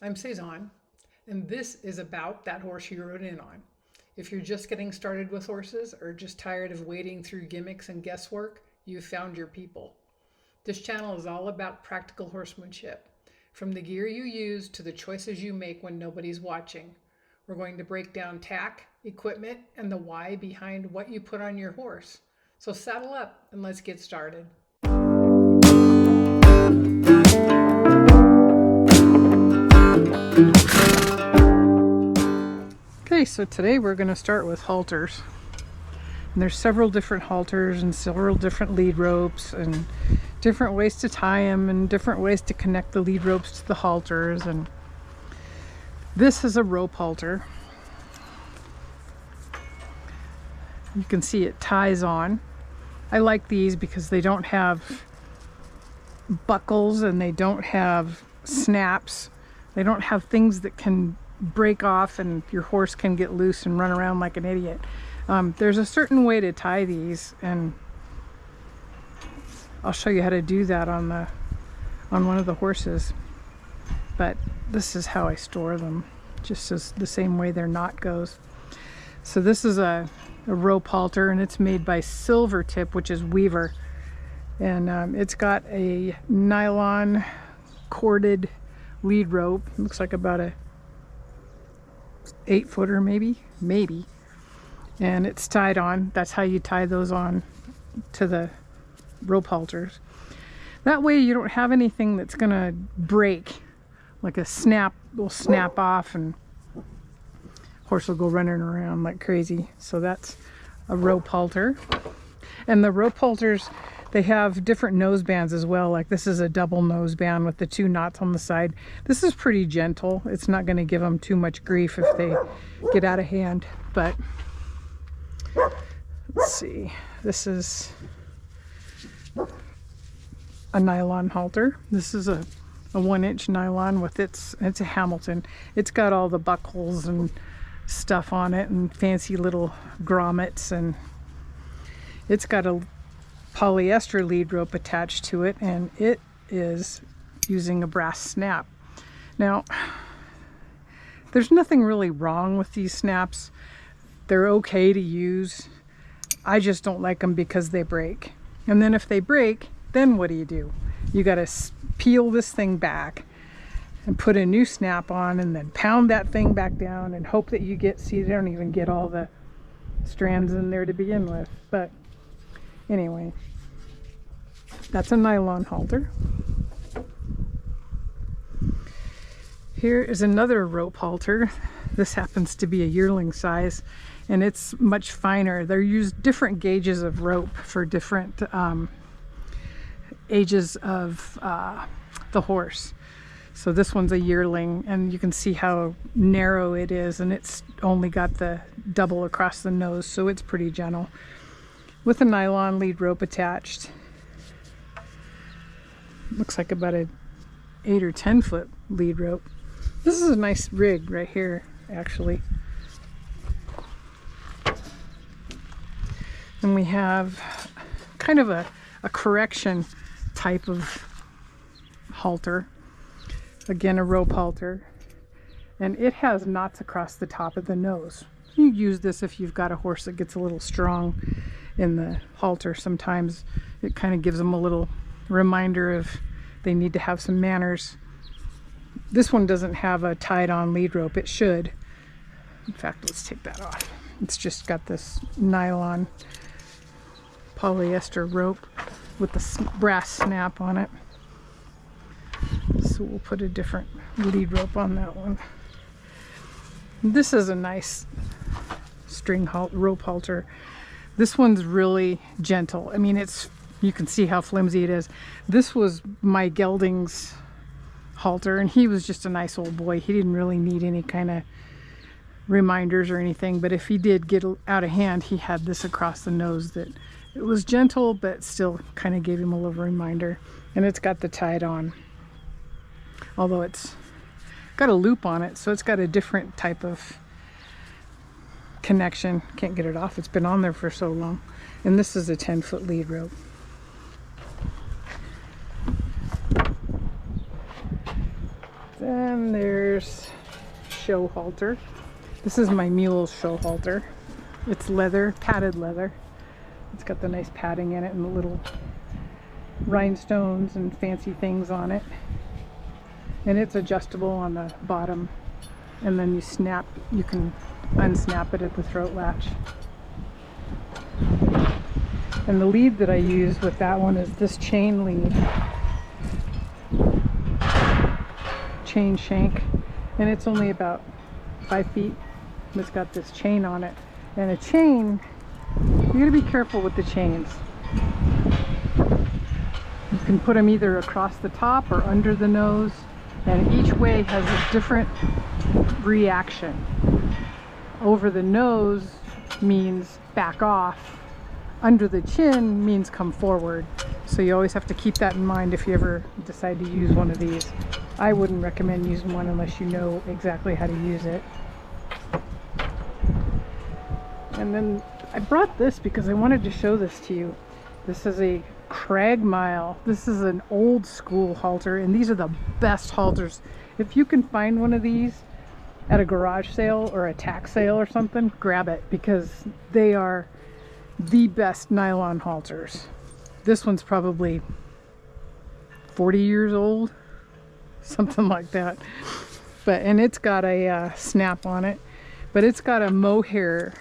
I'm Cezanne, and this is about that horse you rode in on. If you're just getting started with horses or just tired of wading through gimmicks and guesswork, you've found your people. This channel is all about practical horsemanship, from the gear you use to the choices you make when nobody's watching. We're going to break down tack, equipment, and the why behind what you put on your horse. So saddle up and let's get started. Okay, so today we're going to start with halters. And there's several different halters and several different lead ropes and different ways to tie them and different ways to connect the lead ropes to the halters. And this is a rope halter. You can see it ties on. I like these because they don't have buckles and they don't have snaps. They don't have things that can break off and your horse can get loose and run around like an idiot. There's a certain way to tie these, and I'll show you how to do that on one of the horses. But this is how I store them, just as the same way their knot goes. So this is a rope halter, and it's made by Silvertip, which is Weaver, and it's got a nylon corded lead rope. Looks like about a 8-footer maybe, and it's tied on. That's how you tie those on to the rope halters. That way you don't have anything that's gonna break, like a snap will snap off and horse will go running around like crazy. So that's a rope halter. And the rope halters, they have different nose bands as well. Like this is a double nose band with the 2 knots on the side. This is pretty gentle. It's not going to give them too much grief if they get out of hand. But let's see. This is a nylon halter. This is a 1-inch nylon with it's a Hamilton. It's got all the buckles and stuff on it and fancy little grommets, and it's got a polyester lead rope attached to it, and it is using a brass snap. Now, there's nothing really wrong with these snaps. They're okay to use. I just don't like them because they break. And then if they break, then what do? You got to peel this thing back and put a new snap on, and then pound that thing back down and hope that you don't even get all the strands in there to begin with. But anyway, that's a nylon halter. Here is another rope halter. This happens to be a yearling size, and it's much finer. They're used different gauges of rope for different ages of the horse. So this one's a yearling, and you can see how narrow it is, and it's only got the double across the nose, so it's pretty gentle, with a nylon lead rope attached. Looks like about a 8 or 10 foot lead rope. This is a nice rig right here, actually. And we have kind of a correction type of halter. Again, a rope halter, and it has knots across the top of the nose. You use this if you've got a horse that gets a little strong in the halter. Sometimes it kind of gives them a little reminder of they need to have some manners. This one doesn't have a tied on lead rope. It should. In fact, let's take that off. It's just got this nylon polyester rope with the brass snap on it. So we'll put a different lead rope on that one. This is a nice rope halter. This one's really gentle. I mean, you can see how flimsy it is. This was my gelding's halter, and he was just a nice old boy. He didn't really need any kind of reminders or anything, but if he did get out of hand, he had this across the nose that it was gentle, but still kind of gave him a little reminder. And it's got the tied on, although it's got a loop on it, so it's got a different type of connection. Can't get it off. It's been on there for so long. And this is a 10-foot lead rope. Then there's show halter. This is my mule's show halter. It's leather, padded leather. It's got the nice padding in it and the little rhinestones and fancy things on it. And it's adjustable on the bottom. And then you can unsnap it at the throat latch. And the lead that I use with that one is this chain lead. Chain shank. And it's only about 5 feet. And it's got this chain on it. And a chain, you gotta be careful with the chains. You can put them either across the top or under the nose. And each way has a different reaction. Over the nose means back off. Under the chin means come forward. So you always have to keep that in mind if you ever decide to use one of these. I wouldn't recommend using one unless you know exactly how to use it. And then I brought this because I wanted to show this to you. This is a crag mile. This is an old school halter, and these are the best halters. If you can find one of these at a garage sale or a tack sale or something, grab it, because they are the best nylon halters. This one's probably 40 years old, something like that. And it's got a snap on it, but it's got a mohair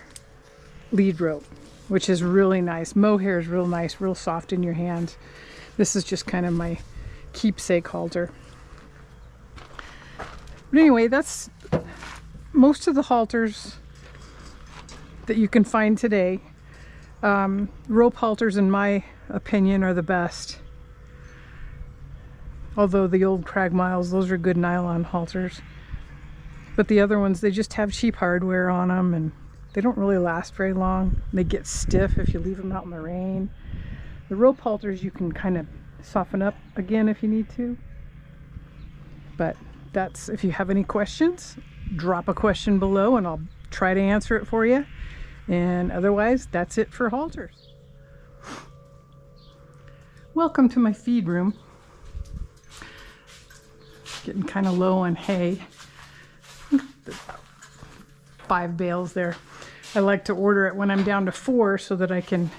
lead rope, which is really nice. Mohair is real nice, real soft in your hands. This is just kind of my keepsake halter. But anyway, that's most of the halters that you can find today. Rope halters, in my opinion, are the best. Although the old crag miles, those are good nylon halters. But the other ones, they just have cheap hardware on them, and they don't really last very long. They get stiff if you leave them out in the rain. The rope halters you can kind of soften up again if you need to. But that's, if you have any questions, drop a question below and I'll try to answer it for you. And otherwise, that's it for halters. Welcome to my feed room. Getting kind of low on hay. 5 bales there. I like to order it when I'm down to 4 so that I can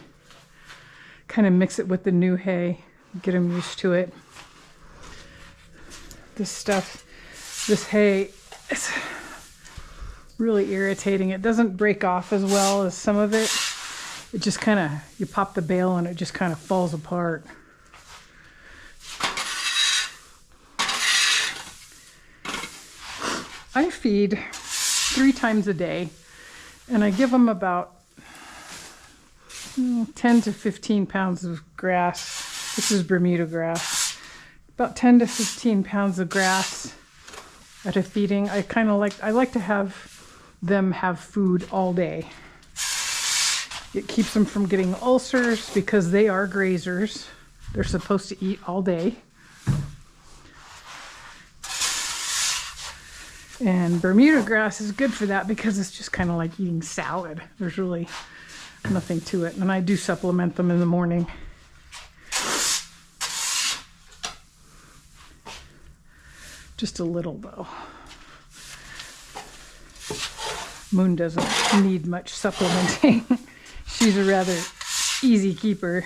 kind of mix it with the new hay, get them used to it. This hay is really irritating. It doesn't break off as well as some of it. It just kind of, you pop the bale and it just kind of falls apart. I feed 3 times a day, and I give them about 10 to 15 pounds of grass. This is Bermuda grass. About 10 to 15 pounds of grass at a feeding. I like to have them have food all day. It keeps them from getting ulcers because they are grazers. They're supposed to eat all day. And Bermuda grass is good for that because it's just kind of like eating salad. There's really nothing to it. And I do supplement them in the morning. Just a little though. Moon doesn't need much supplementing. She's a rather easy keeper.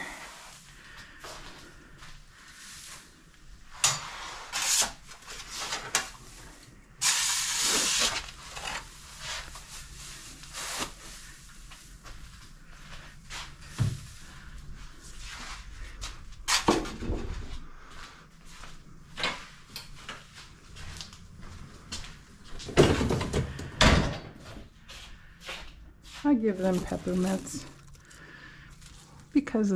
I give them peppermints because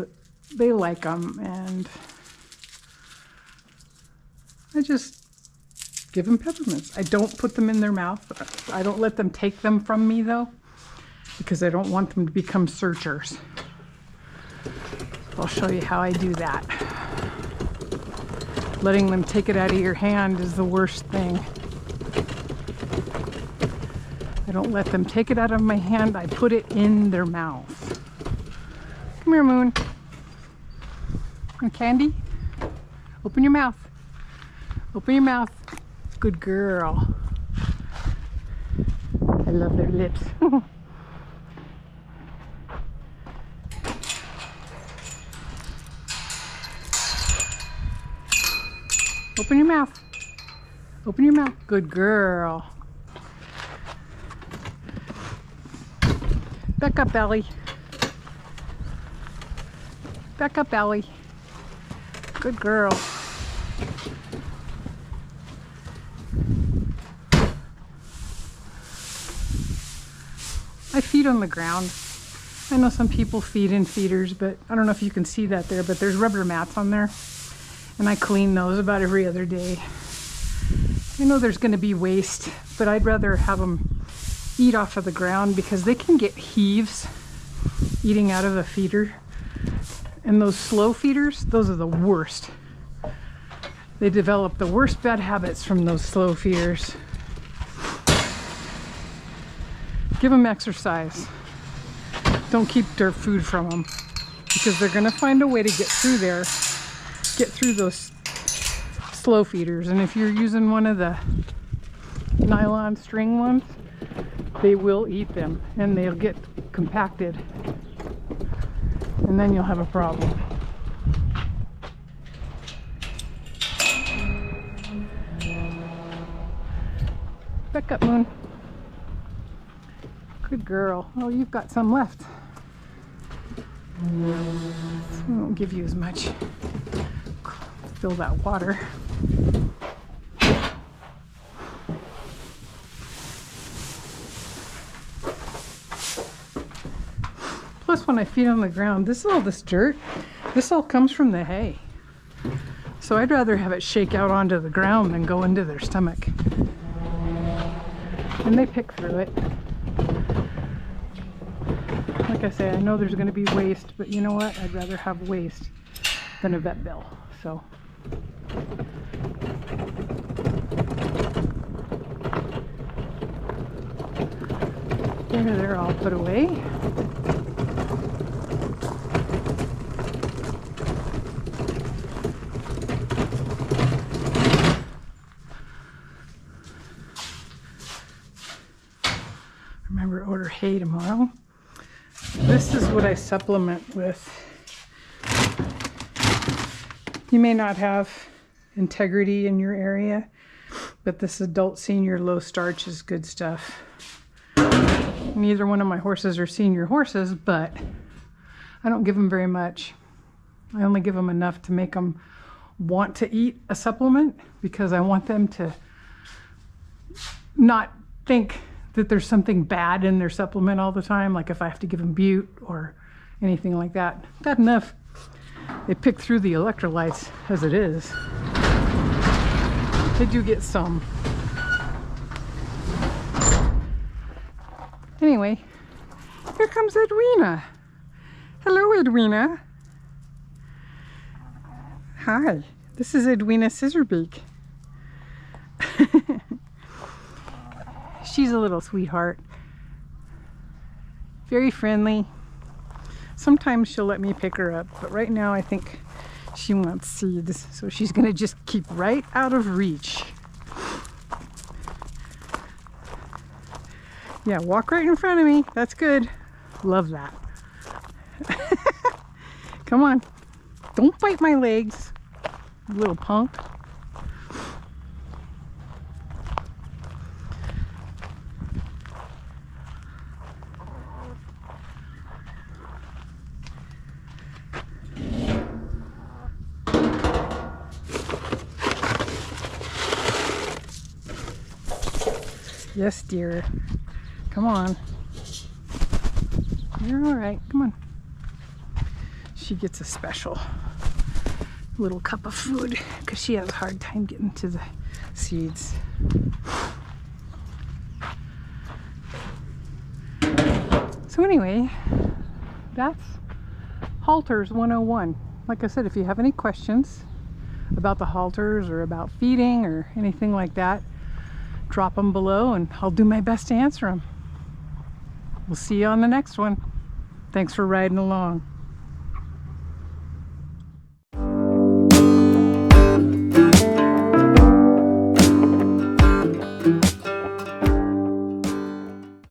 they like them, and I just give them peppermints. I don't put them in their mouth. I don't let them take them from me though, because I don't want them to become searchers. I'll show you how I do that. Letting them take it out of your hand is the worst thing. I don't let them take it out of my hand. I put it in their mouth. Come here, Moon. And Candy, open your mouth. Open your mouth. Good girl. I love their lips. Open your mouth. Open your mouth. Good girl. Back up, Ellie. Back up, Ellie. Good girl. I feed on the ground. I know some people feed in feeders, but I don't know if you can see that there, but there's rubber mats on there. And I clean those about every other day. I know there's going to be waste, but I'd rather have them eat off of the ground because they can get heaves eating out of a feeder. And those slow feeders, those are the worst. They develop the worst bad habits from those slow feeders. Give them exercise. Don't keep dirt food from them because they're going to find a way to get through there, get through those slow feeders. And if you're using one of the nylon string ones, they will eat them and they'll get compacted. And then you'll have a problem. Back up, Moon. Good girl. Oh, you've got some left. We won't give you as much. Fill that water. Plus, when I feed on the ground, this dirt, this all comes from the hay. So I'd rather have it shake out onto the ground than go into their stomach. And they pick through it. Like I say, I know there's going to be waste, but you know what? I'd rather have waste than a vet bill. So. There, they're all put away. Remember, order hay tomorrow. This is what I supplement with. You may not have integrity in your area, but this adult senior low starch is good stuff. Neither one of my horses are senior horses, but I don't give them very much. I only give them enough to make them want to eat a supplement because I want them to not think that there's something bad in their supplement all the time, like if I have to give them bute or anything like that. Bad enough they pick through the electrolytes as it is. They do get some. Anyway, here comes Edwina. Hello, Edwina. Hi, this is Edwina Scissorbeak. She's a little sweetheart. Very friendly. Sometimes she'll let me pick her up, but right now I think she wants seeds, so she's gonna just keep right out of reach. Yeah, walk right in front of me. That's good. Love that. Come on. Don't bite my legs, you little punk. Yes, dear. Come on. You're all right. Come on. She gets a special little cup of food because she has a hard time getting to the seeds. So anyway, that's halters 101. Like I said, if you have any questions about the halters or about feeding or anything like that, drop them below and I'll do my best to answer them. We'll see you on the next one. Thanks for riding along.